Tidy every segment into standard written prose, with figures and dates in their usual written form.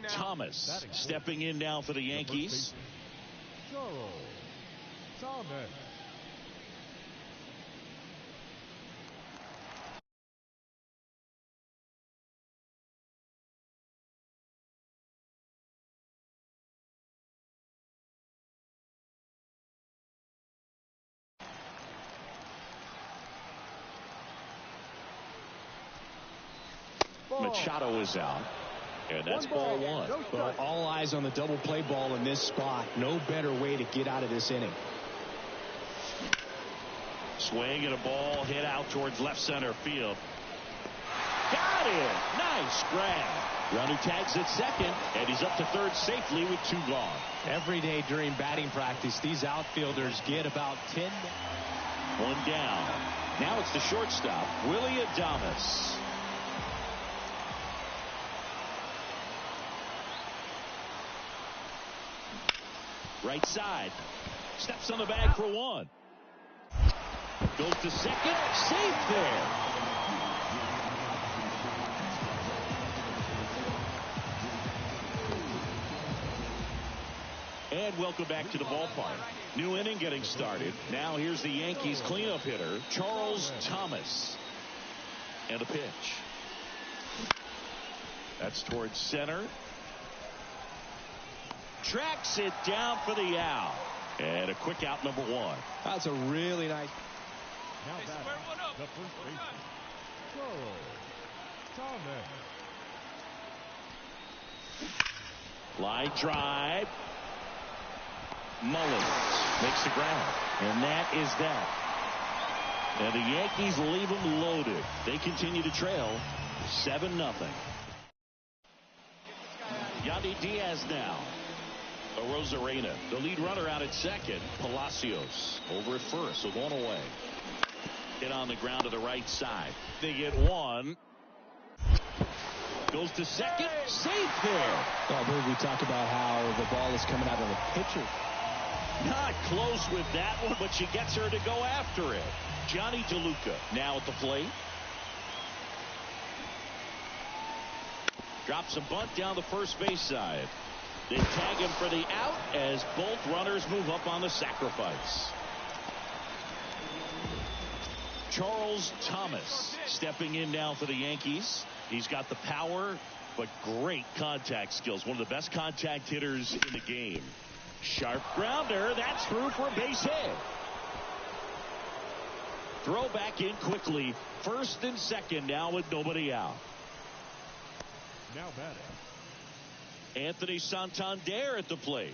Charles Thomas stepping in now for the Yankees. Charles Thomas. Machado is out. And that's ball one. Well, all eyes on the double play ball in this spot. No better way to get out of this inning. Swing and a ball hit out towards left center field. Got it. Nice grab. Runner tags at second, and he's up to third safely with 2 gone. Every day during batting practice, these outfielders get about 10. 1 down. Now it's the shortstop, Willie Adames. Right side. Steps on the bag for 1. Goes to second. Safe there. And welcome back to the ballpark. New inning getting started. Now here's the Yankees cleanup hitter, Charles Thomas. And a pitch. That's towards center. Tracks it down for the out. And a quick out, number 1. That's a really nice. Now batting, the first baseman, Charles Thomas. Line drive. Mullins makes the ground. And that is that. And the Yankees leave them loaded. They continue to trail 7-0. Yandy Diaz now. Rosarena, the lead runner out at second. Palacios over at first, so 1 away. Hit on the ground to the right side. They get 1. Goes to second. Safe there. Well, I believe we talked about how the ball is coming out of the pitcher. Not close with that one, but she gets her to go after it. Johnny DeLuca now at the plate. Drops a bunt down the first base side. They tag him for the out as both runners move up on the sacrifice. Charles Thomas stepping in now for the Yankees. He's got the power, but great contact skills. One of the best contact hitters in the game. Sharp grounder. That's through for a base hit. Throw back in quickly. First and second now with nobody out. Now batting, Anthony Santander at the plate.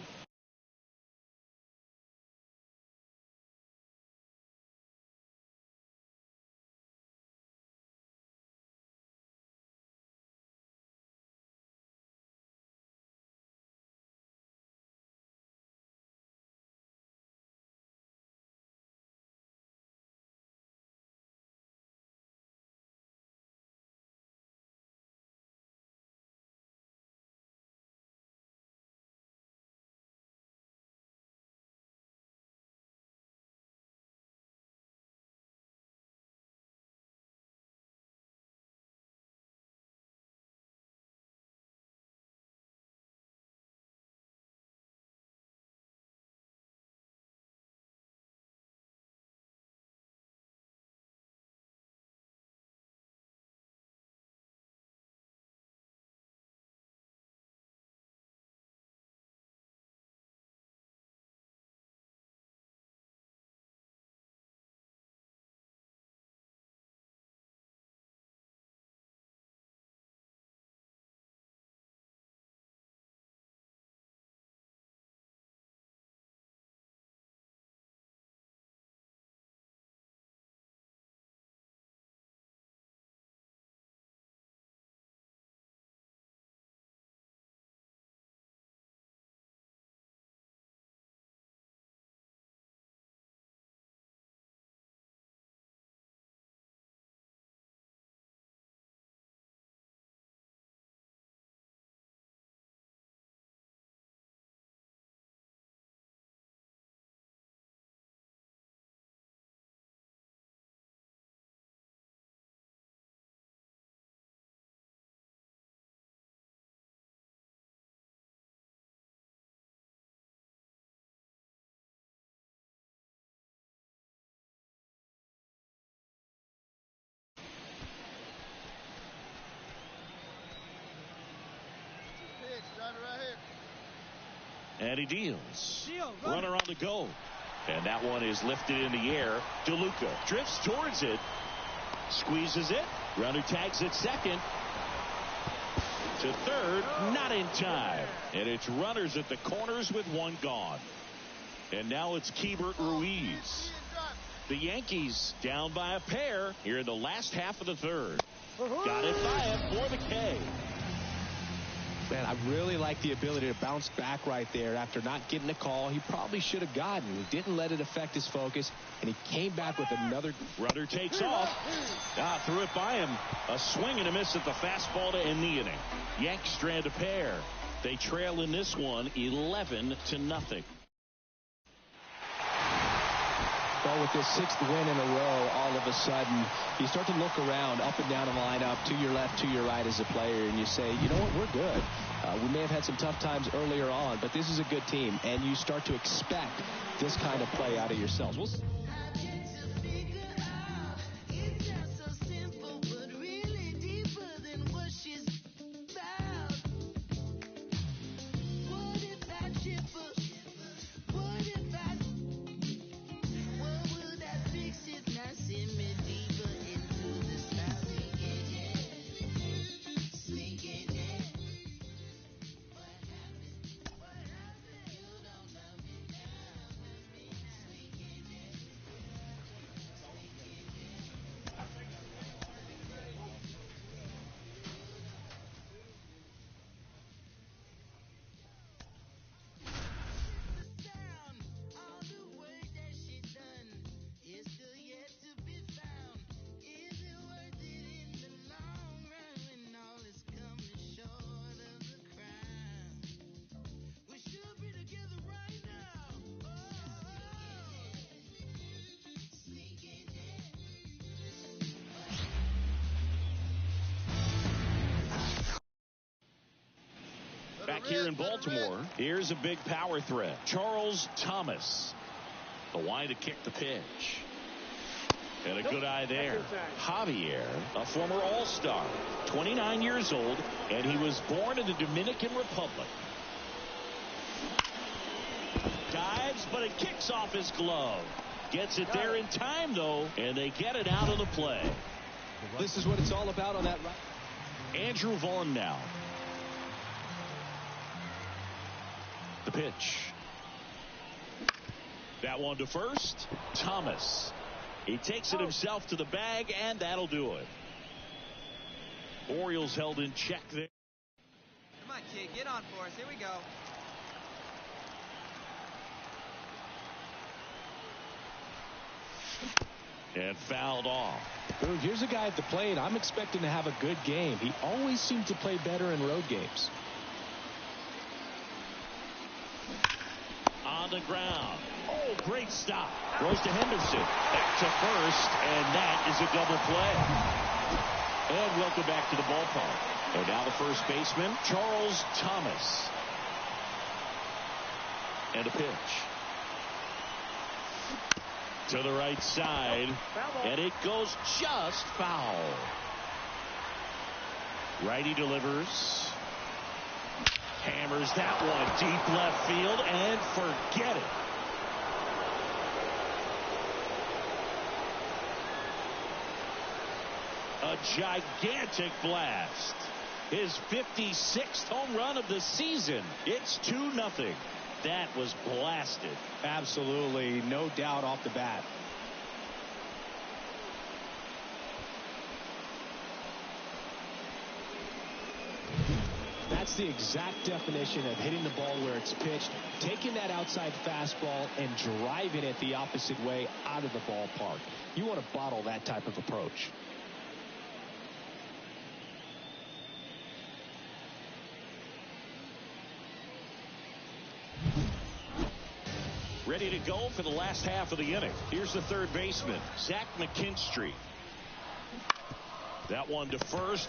And he deals. Runner on the go. And that one is lifted in the air. DeLuca drifts towards it. Squeezes it. Runner tags at second. To third. Not in time. And it's runners at the corners with one gone. And now it's Keibert Ruiz. The Yankees down by a pair here in the last half of the third. Got it by him for the K. Man, I really like the ability to bounce back right there after not getting the call he probably should have gotten. He didn't let it affect his focus, and he came back with another. Runner takes off. Threw it by him. A swing and a miss at the fastball to end the inning. Yanks strand a pair. They trail in this one 11-0. Well, with this 6th win in a row, all of a sudden, you start to look around up and down the lineup, to your left, to your right as a player, and you say, you know what, we're good. We may have had some tough times earlier on, but this is a good team, and you start to expect this kind of play out of yourselves. Back here in Baltimore, here's a big power threat. Charles Thomas. The line to kick the pitch. And a good eye there. Javier, a former All-Star, 29 years old, and he was born in the Dominican Republic. Dives, but it kicks off his glove. Gets it there in time, though, and they get it out of the play. This is what it's all about on that right. Andrew Vaughn now. The pitch. That one to first. Thomas. He takes it himself to the bag, and that'll do it. Orioles held in check there. Come on, kid. Get on for us. Here we go. And fouled off. Dude, here's a guy at the plate. I'm expecting to have a good game. He always seems to play better in road games. On the ground. Oh, great stop. Goes to Henderson. Back to first, and that is a double play. And welcome back to the ballpark. And now the first baseman, Charles Thomas. And a pitch. To the right side, and it goes just foul. Righty delivers. Hammers that one deep left field, and forget it. A gigantic blast. His 56th home run of the season. It's 2-0. That was blasted. Absolutely, no doubt off the bat. That's the exact definition of hitting the ball where it's pitched, taking that outside fastball and driving it the opposite way out of the ballpark. You want to bottle that type of approach. Ready to go for the last half of the inning. Here's the third baseman, Zach McKinstry. That one to first.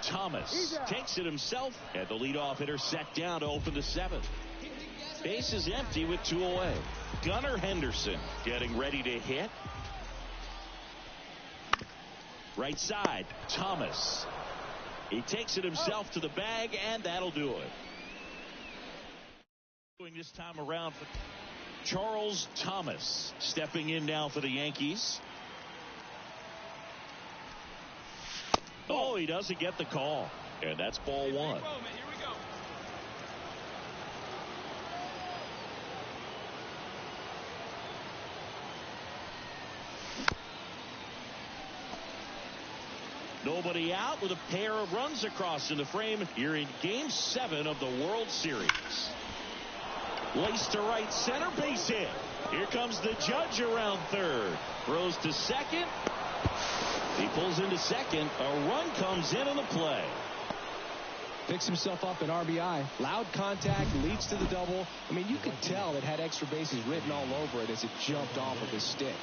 Thomas takes it himself, and the leadoff hitter set down to open the 7th. Base is empty with 2 away. Gunnar Henderson getting ready to hit. Right side, Thomas. He takes it himself to the bag, and that'll do it. This time around for Charles Thomas stepping in now for the Yankees. Oh, he doesn't get the call. And that's ball one. Here we go. Nobody out with a pair of runs across in the frame here in Game 7 of the World Series. Laced to right center, base hit. Here comes the judge around third. Throws to second. He pulls into second. A run comes in on the play. Picks himself up an RBI. Loud contact, leads to the double. I mean, you could tell it had extra bases written all over it as it jumped off of his stick.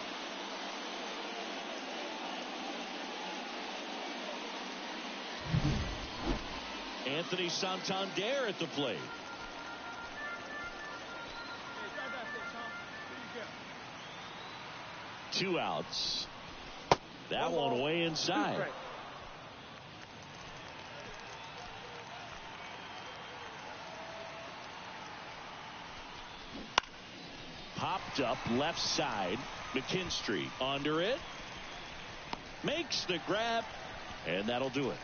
Anthony Santander at the plate. Hey, drive that thing, Tom. Here you go. 2 outs. That one way inside. Popped up left side. McKinstry under it. Makes the grab. And that'll do it.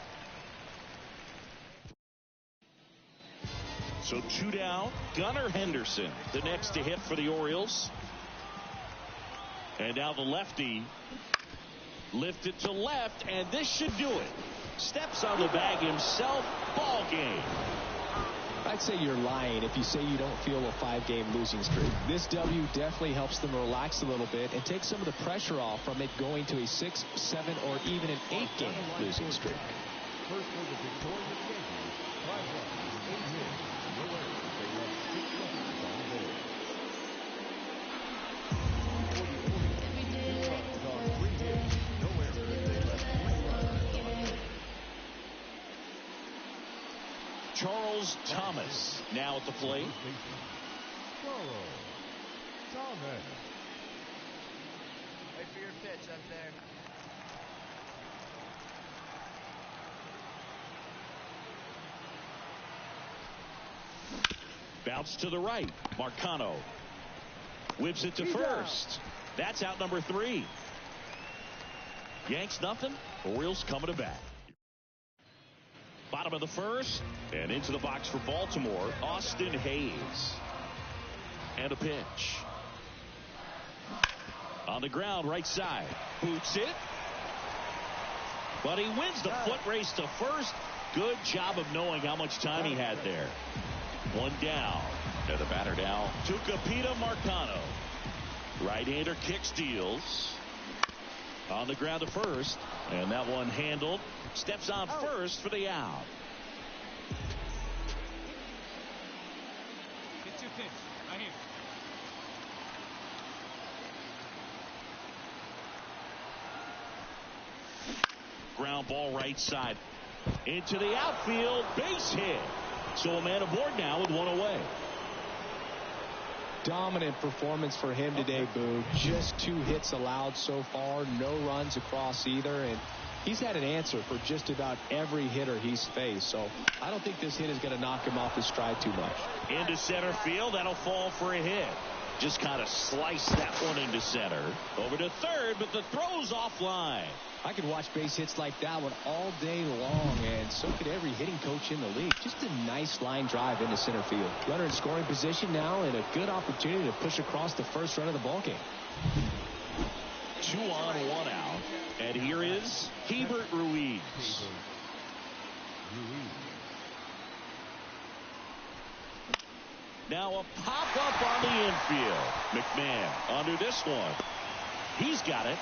So 2 down. Gunnar Henderson, the next to hit for the Orioles. And now the lefty lifted to left, and this should do it. Steps on the bag himself. Ball game. I'd say you're lying if you say you don't feel a 5-game losing streak. This W definitely helps them relax a little bit and take some of the pressure off from it going to a 6, 7, or even an 8-game losing streak. First for the victorious Yankees, 5 runs, 8 hits, no errors. They left 6 runners on board. For the Orioles, 2 runs on 3 hits, no errors. They left 3 runners on board. Charles Thomas now at the plate. Charles Thomas. Wait for your pitch up there. Bounce to the right. Marcano whips it to first. That's out number 3. Yanks nothing. Orioles coming to bat. Bottom of the first, and into the box for Baltimore, Austin Hayes. And a pitch. On the ground, right side. Boots it. But he wins the foot race to first. Good job of knowing how much time he had there. 1 down. And the batter now, Tucupita Marcano. Right-hander kick steals. On the ground to first. And that one handled. Steps on first for the out. Get your pitch. Right here. Ground ball right side. Into the outfield. Base hit. So a man aboard now with 1 away. Dominant performance for him today, Boo. Just 2 hits allowed so far. No runs across either. And he's had an answer for just about every hitter he's faced. So I don't think this hit is going to knock him off his stride too much. Into center field. That'll fall for a hit. Just kind of sliced that one into center. Over to third, but the throw's offline. I could watch base hits like that one all day long, and so could every hitting coach in the league. Just a nice line drive into center field. Runner in scoring position now, and a good opportunity to push across the first run of the ballgame. 2 on, 1 out. And here is Hebert Ruiz. Now a pop-up on the infield. McMahon under this one. He's got it.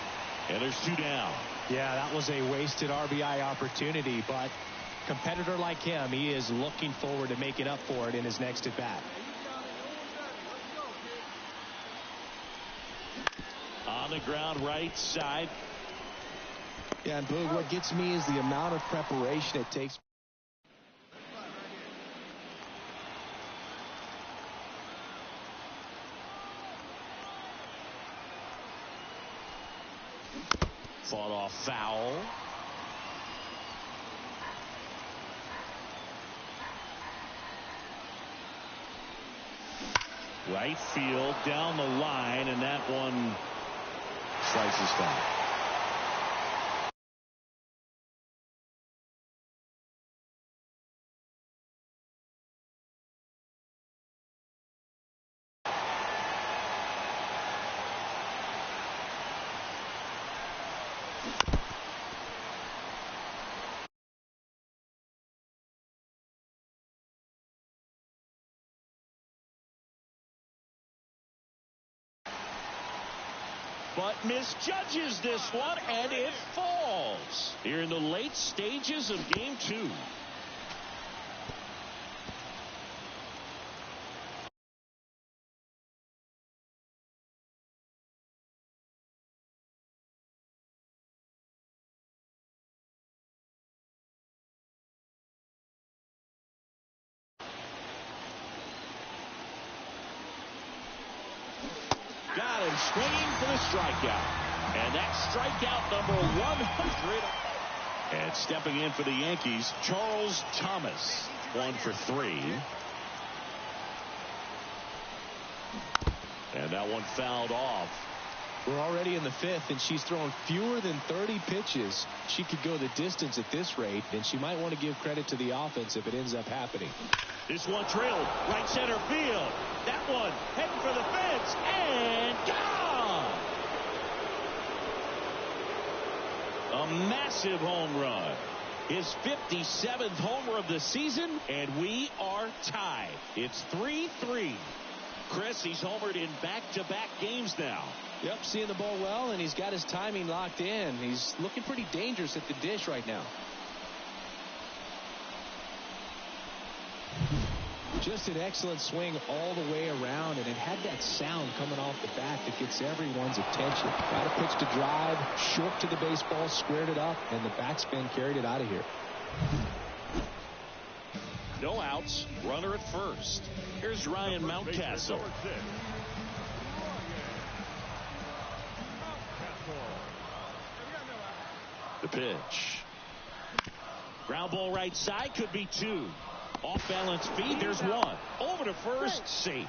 And there's 2 down. Yeah, that was a wasted RBI opportunity, but competitor like him, he is looking forward to making up for it in his next at-bat. On the ground right side. Yeah, and Boog, what gets me is the amount of preparation it takes. Fought off foul. Right field, down the line, and that one slices down. But misjudges this one, and it falls here in the late stages of game 2. Got him swinging for the strikeout. And that's strikeout number 100. And stepping in for the Yankees, Charles Thomas, 1 for 3. And that one fouled off. We're already in the 5th, and she's thrown fewer than 30 pitches. She could go the distance at this rate, and she might want to give credit to the offense if it ends up happening. This one drilled right center field. That one heading for the fence and gone. A massive home run. His 57th homer of the season, and we are tied. It's 3-3. Chris, he's homered in back-to-back games now. Yep, seeing the ball well, and he's got his timing locked in. He's looking pretty dangerous at the dish right now. Just an excellent swing all the way around, and it had that sound coming off the bat that gets everyone's attention. Got a pitch to drive, short to the baseball, squared it up, and the backspin carried it out of here. No outs, runner at first. Here's Ryan Mountcastle. The pitch. Ground ball right side, could be 2. Off balance feed, there's 1. Over to first, safe.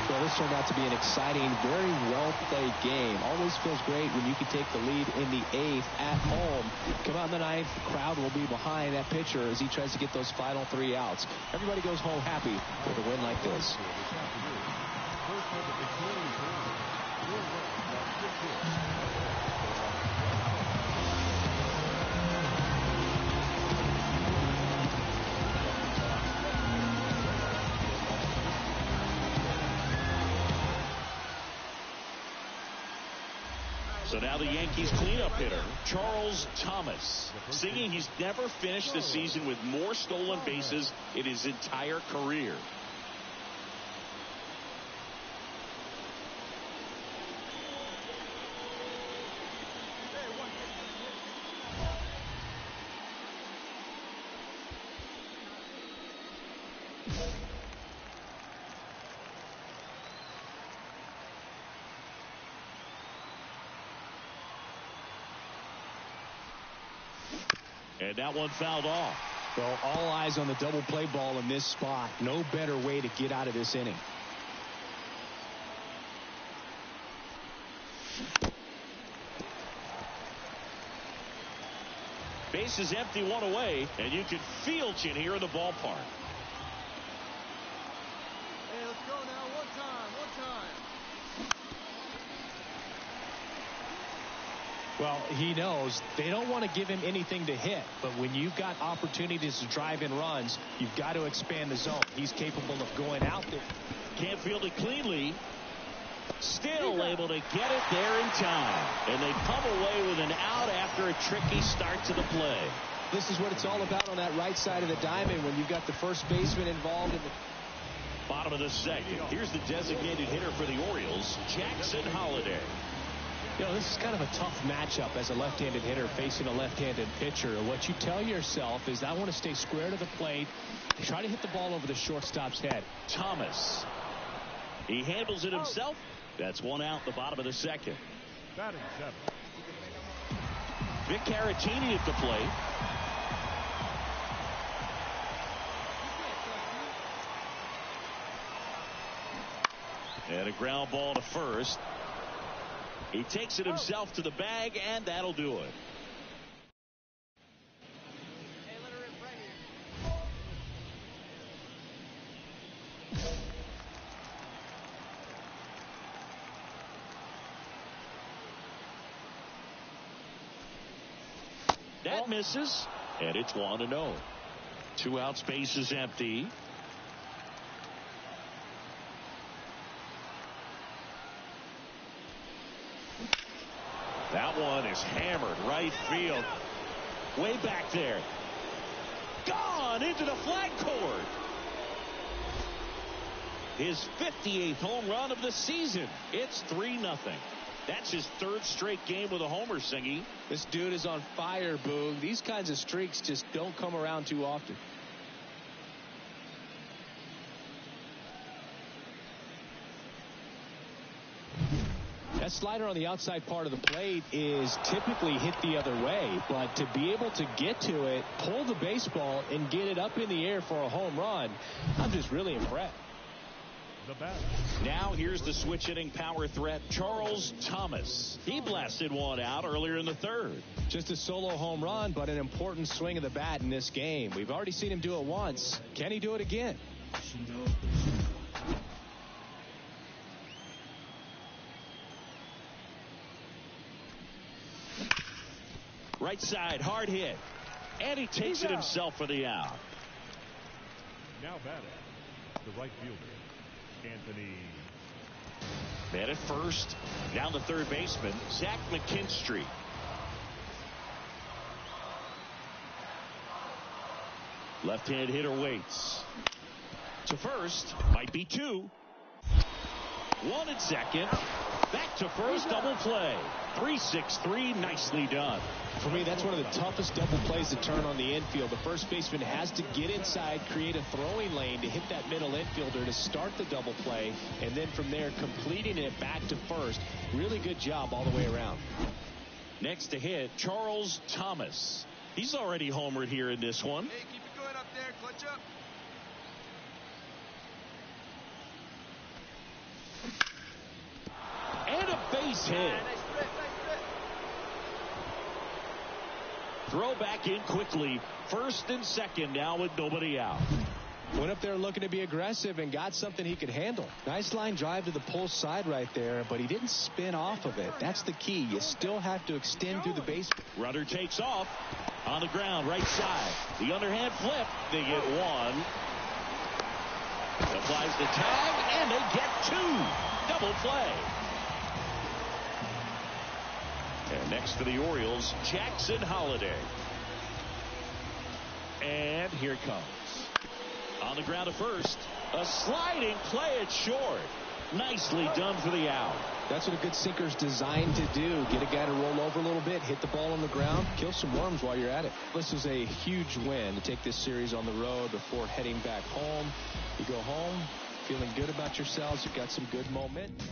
Well, this turned out to be an exciting, very well-played game. Always feels great when you can take the lead in the 8th at home. Come out in the 9th, the crowd will be behind that pitcher as he tries to get those final 3 outs. Everybody goes home happy with a win like this. So now the Yankees cleanup hitter, Charles Thomas, singing he's never finished the season with more stolen bases in his entire career. And that one fouled off. Well, all eyes on the double play ball in this spot. No better way to get out of this inning. Base is empty, 1 away, and you can feel it here in the ballpark. Hey, let's go now. One time. Well, he knows they don't want to give him anything to hit, but when you've got opportunities to drive in runs, you've got to expand the zone. He's capable of going out there. Can't field it cleanly. Still able to get it there in time. And they come away with an out after a tricky start to the play. This is what it's all about on that right side of the diamond when you've got the first baseman involved in the bottom of the 2nd. Here's the designated hitter for the Orioles, Jackson Holliday. You know, this is kind of a tough matchup as a left-handed hitter facing a left-handed pitcher. What you tell yourself is, I want to stay square to the plate, try to hit the ball over the shortstop's head. Thomas. He handles it himself. That's 1 out, the bottom of the 2nd. Batting 7. Vic Caratini at the plate. And a ground ball to first. He takes it himself to the bag, and that'll do it. Hey, let her rip right here. That misses, and it's 1-0. 2 outs, base is empty. That one is hammered right field. Way back there. Gone into the flag cord. His 58th home run of the season. It's 3-0. That's his 3rd straight game with a homer, Singy. This dude is on fire, Boog. These kinds of streaks just don't come around too often. That slider on the outside part of the plate is typically hit the other way, but to be able to get to it, pull the baseball, and get it up in the air for a home run, I'm just really impressed. The bat. Now here's the switch-hitting power threat, Charles Thomas. He blasted one out earlier in the 3rd. Just a solo home run, but an important swing of the bat in this game. We've already seen him do it once. Can he do it again? Right side, hard hit. And he takes it himself for the out. Now batting, the right fielder, Anthony. Man at first, down the 3rd baseman, Zach McKinstry. Left-hand hitter waits. To first, might be 2. 1 at second. Back to first, double play. 3-6-3, nicely done. For me, that's one of the toughest double plays to turn on the infield. The first baseman has to get inside, create a throwing lane to hit that middle infielder to start the double play, and then from there completing it back to first. Really good job all the way around. Next to hit, Charles Thomas. He's already homered here in this one. Hey, keep it going up there. Clutch up. And a base hit. Nice rip, nice rip. Throw back in quickly. First and second now with nobody out. Went up there looking to be aggressive and got something he could handle. Nice line drive to the pull side right there, but he didn't spin off of it. That's the key. You still have to extend through the base. Runner takes off on the ground, right side. The underhand flip. They get 1. Applies the tag, and they get 2. Double play. And next for the Orioles, Jackson Holliday. And here it comes. On the ground at first. A sliding play at short. Nicely done for the out. That's what a good sinker's designed to do. Get a guy to roll over a little bit, hit the ball on the ground, kill some worms while you're at it. This is a huge win to take this series on the road before heading back home. You go home feeling good about yourselves. You've got some good momentum.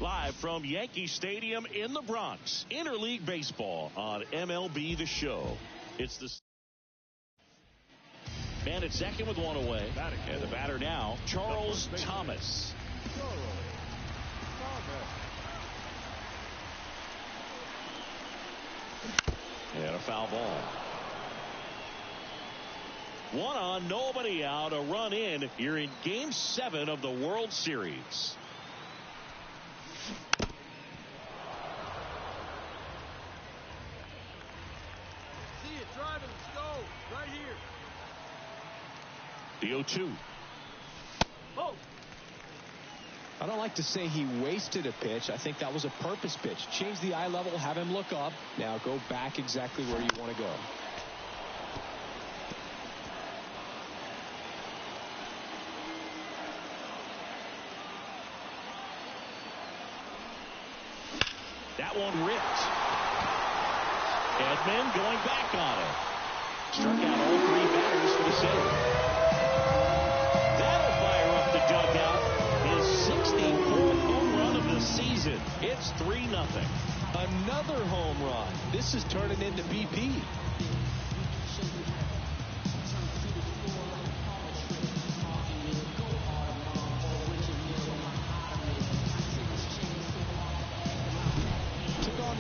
Live from Yankee Stadium in the Bronx, interleague baseball on MLB The Show. It's the man at second with one away. And the batter now, Charles Thomas. And a foul ball. One on, nobody out, a run in. You're in Game 7 of the World Series. See it, driving, let's go. Right here. The 0-2. Oh. I don't like to say he wasted a pitch. I think that was a purpose pitch. Change the eye level, have him look up. Now go back exactly where you want to go. That one ripped. Edman going back on it. Struck out all three batters for the save. That'll fire up the dugout. His 64th home run of the season. It's 3-0. Another home run. This is turning into BP.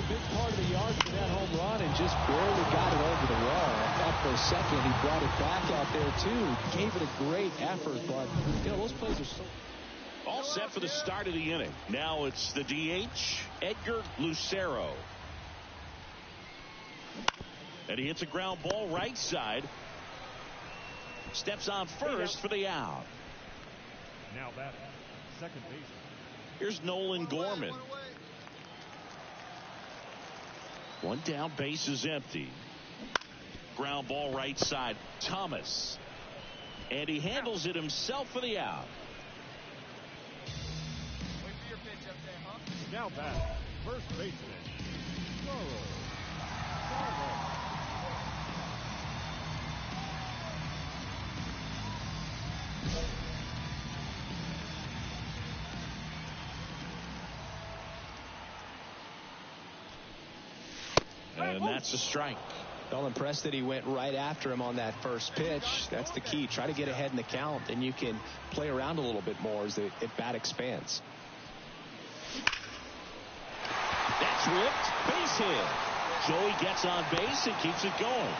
Big part of the yard for that home run and just barely got it over the wall. Up for a second, he brought it back out there too. Gave it a great effort, but those plays are so. All set for the start of the inning. Now it's the DH, Edgar Lucero. And he hits a ground ball right side. Steps on first for the out. Now batting, second baseman. Here's Nolan Gorman. One down, base is empty. Ground ball right side, Thomas. And he handles it himself for the out. Wait for your pitch up there, huh? Now batting, first baseman. Charles Thomas. And that's a strike. Well, impressed that he went right after him on that first pitch. That's the key. Try to get ahead in the count, and you can play around a little bit more as the at-bat expands. That's ripped. Base hit. Joey gets on base and keeps it going.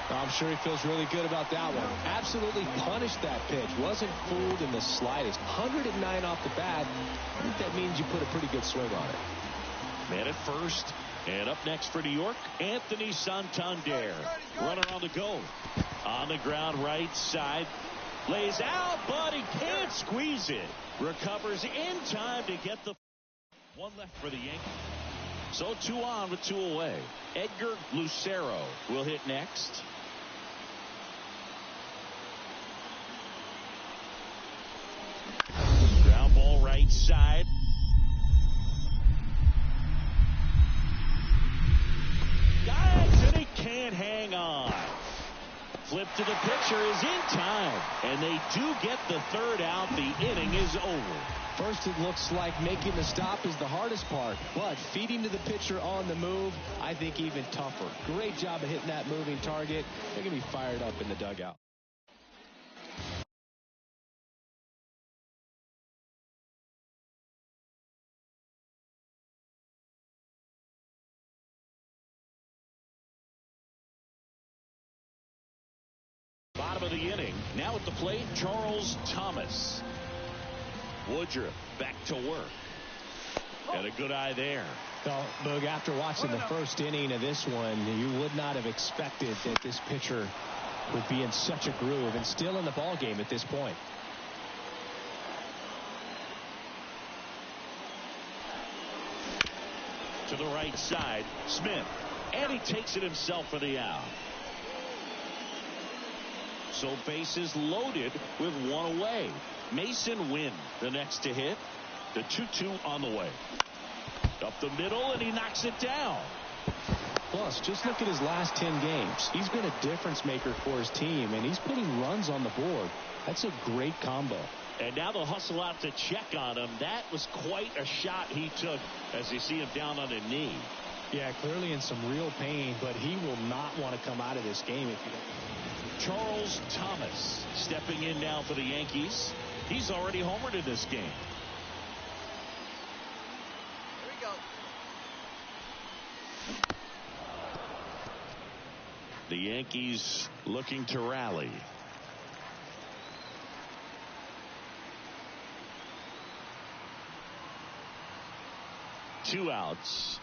I'm sure he feels really good about that one. Absolutely punished that pitch. Wasn't fooled in the slightest. 109 off the bat. I think that means you put a pretty good swing on it. Man at first. And up next for New York, Anthony Santander. Runner on the go. On the ground right side. Lays out, but he can't squeeze it. Recovers in time to get the one left for the Yankees. So 2 on with 2 away. Edgar Lucero will hit next. Ground ball right side. And he can't hang on. Flip to the pitcher is in time. And they do get the third out. The inning is over. First, it looks like making the stop is the hardest part. But feeding to the pitcher on the move, I think even tougher. Great job of hitting that moving target. They're going to be fired up in the dugout. Bottom of the inning. Now at the plate, Charles Thomas. Woodruff back to work. And a good eye there. Well, Boog, after watching the first inning of this one, you would not have expected that this pitcher would be in such a groove and still in the ball game at this point. To the right side, Smith. And he takes it himself for the out. So bases loaded with 1 away. Mason Wynn, the next to hit. The 2-2 on the way. Up the middle, and he knocks it down. Plus, just look at his last 10 games. He's been a difference maker for his team, and he's putting runs on the board. That's a great combo. And now they'll hustle out to check on him. That was quite a shot he took as you see him down on a knee. Yeah, clearly in some real pain, but he will not want to come out of this game if you don't. Charles Thomas stepping in now for the Yankees. He's already homered in this game. Here we go. The Yankees looking to rally. Two outs.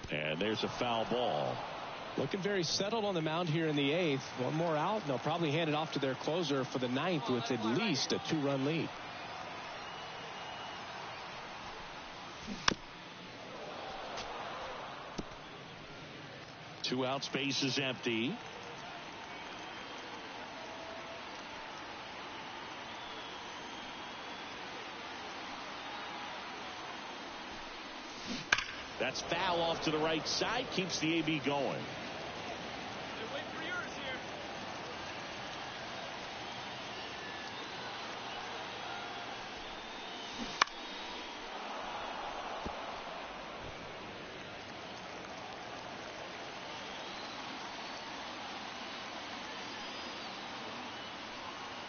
And there's a foul ball. Looking very settled on the mound here in the 8th. One more out, and they'll probably hand it off to their closer for the 9th with at least a 2-run lead. Two outs, base is empty. That's foul off to the right side. Keeps the AB going. They're waiting for yours here.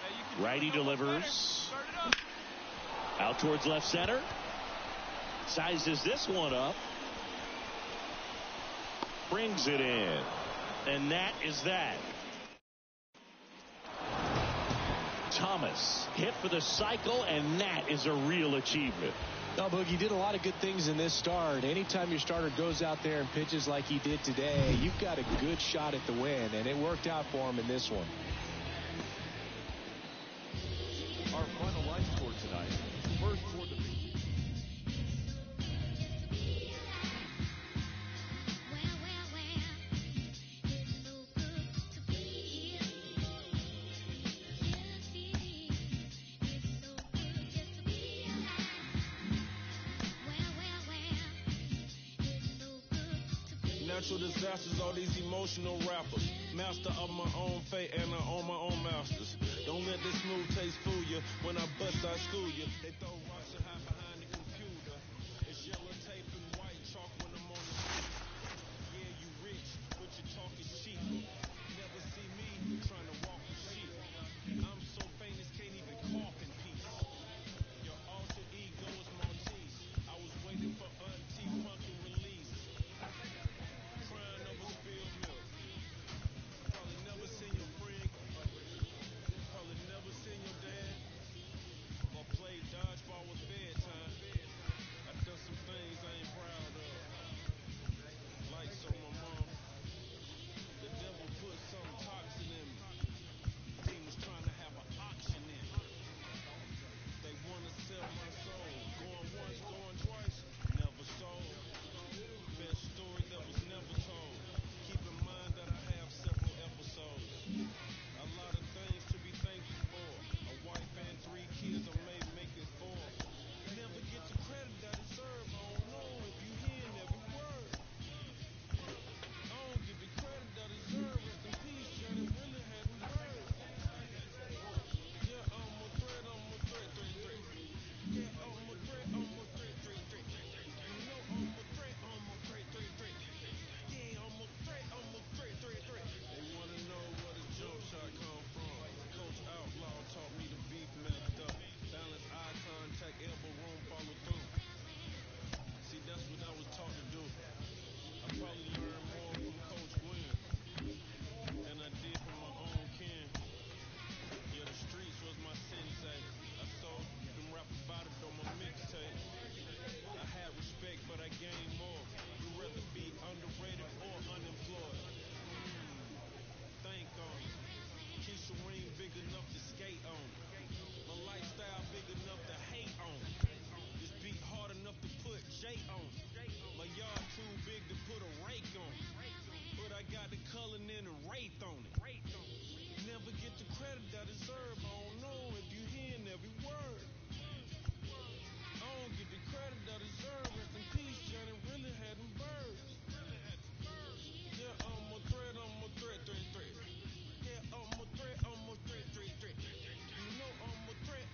Hey, you can Righty do it almost delivers. better. Start it up. Out towards left center. Sizes this one up. Brings it in. And that is that. Thomas hit for the cycle, and that is a real achievement. No, Boogie did a lot of good things in this start. Anytime your starter goes out there and pitches like he did today, you've got a good shot at the win, and it worked out for him in this one. Our final line score tonight. First for the Natural disasters, all these emotional rappers. Master of my own fate and I own my own masters. Don't let this smooth taste fool you. When I bust, I school you. They throw rocks and hide behind the computer. It's yellow tape and white chalk when I'm on the street. Yeah, you rich, but your talk is cheap. Never see me trying to walk with sheep. I'm so famous, can't even cough in peace. Your alter ego is Maltese. I was waiting for Auntie Funkin' release. Crying over spilled milk. Probably never seen your friend. Probably never seen your dad. Or played dodgeball with bedtime. I done some things I ain't proud of. Like so my mom. The devil put some toxin in me. Demons trying to have an auction in me. They wanna sell my soul. Going once, going twice. Never sold. Best story that was never told. Keep in mind that I have several episodes. A lot of things to be thankful for. A wife and 3 kids, I may make it 4. Never get the credit I deserve. I don't know if you hearing every word. I don't get the credit I deserve. Rest in peace, Johnny really hadn't heard. Yeah, I'm a threat, threat. Yeah, I'm a threat, threat. You know I'm a threat, threat. Yeah, I'm a threat. They wanna know where the jump shot come from. Coach Outlaw taught me to be messed up. Balance eye contact, elbow room, follow through. See, that's what I was taught to do. I probably learned more from Coach Gwen than I did from my own kin. Yeah, the streets was my sensei. I saw them rap about it on my mixtape. I had respect, but I gained more. You rather be underrated or unemployed. Think on it. Keisha ring big enough to skate on it. My lifestyle big enough to hate on it. This beat hard enough to put J on it. My yard too big to put a rake on it. But I got the Cullen and the Wraith on it. Never get the credit I deserve. I don't know if you hearing every word. I don't get the credit I deserve. Rest in peace, Johnny really hadn't birds. Yeah, I'm a threat, threat. Yeah, I'm a threat, threat. You know I'm a threat,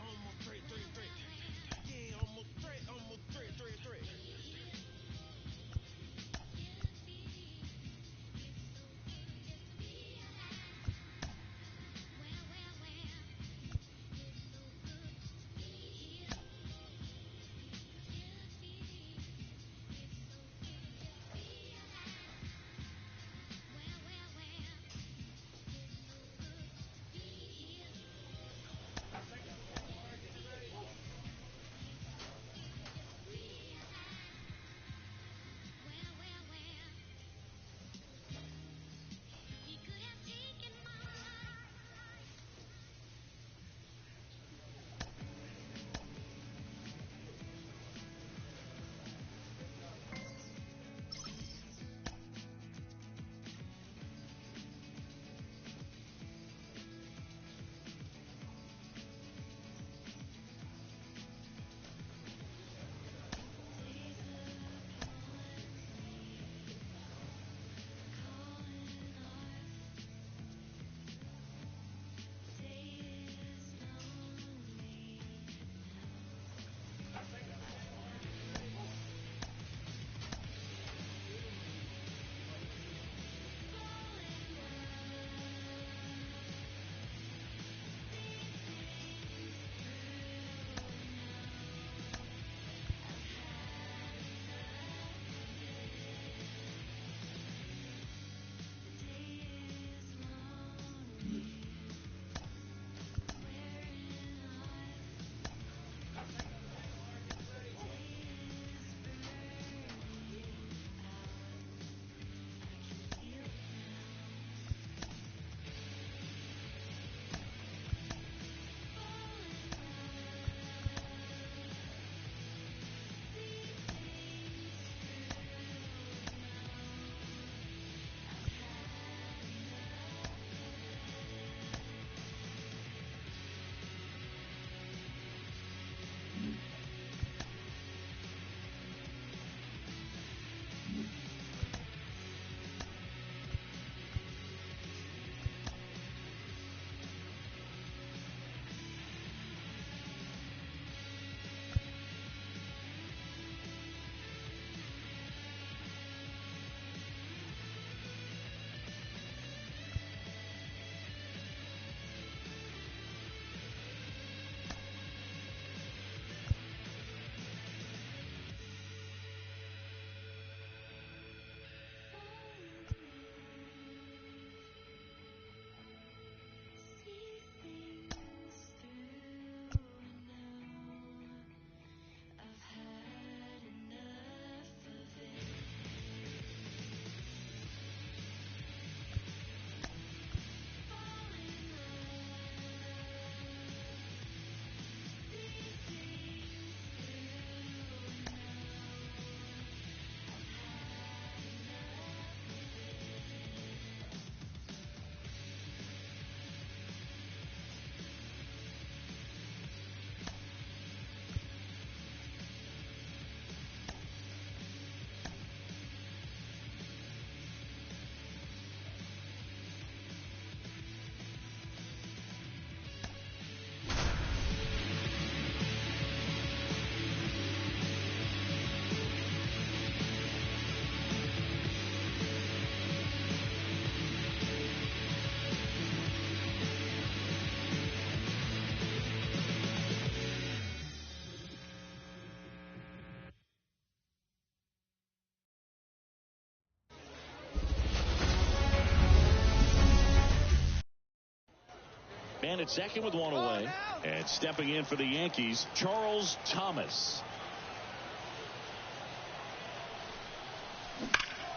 Man at second with one away. And stepping in for the Yankees, Charles Thomas.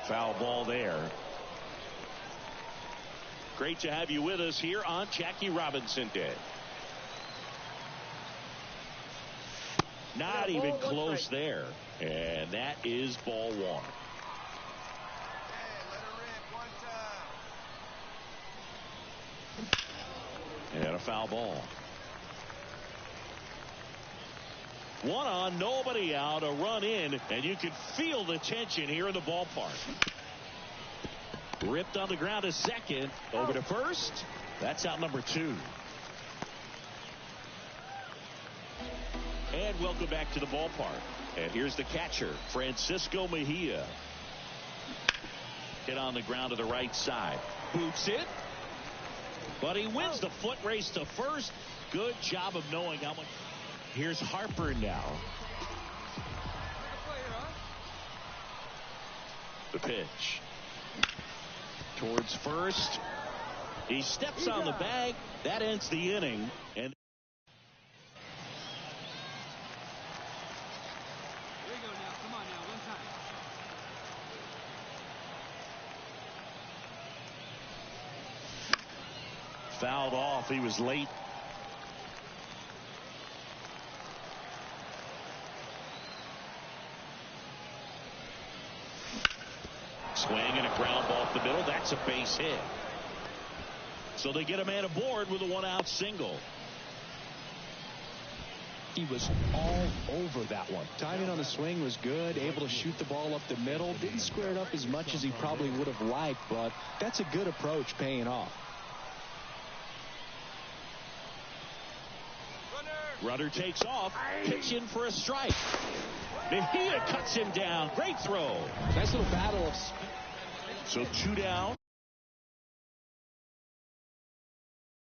Foul ball there. Great to have you with us here on Jackie Robinson Day. Not even close there. And that is ball one. And a foul ball. One on, nobody out, a run in, and you can feel the tension here in the ballpark. Ripped on the ground to second, over to first. That's out number 2. And welcome back to the ballpark. And here's the catcher, Francisco Mejia. Hit on the ground to the right side. Boots it. But he wins the foot race to first. Good job of knowing how much. Here's Harper now. The pitch. Towards first. He steps on the bag. That ends the inning. And Here we go now. Come on now. One time. fouled off. He was late. Swing and a ground ball up the middle. That's a base hit. So they get a man aboard with a one-out single. He was all over that one. Timing on the swing was good, able to shoot the ball up the middle. Didn't square it up as much as he probably would have liked, but that's a good approach paying off. Runner takes off, pitching for a strike. Mejia cuts him down. Great throw. Nice little battle of... So 2 down.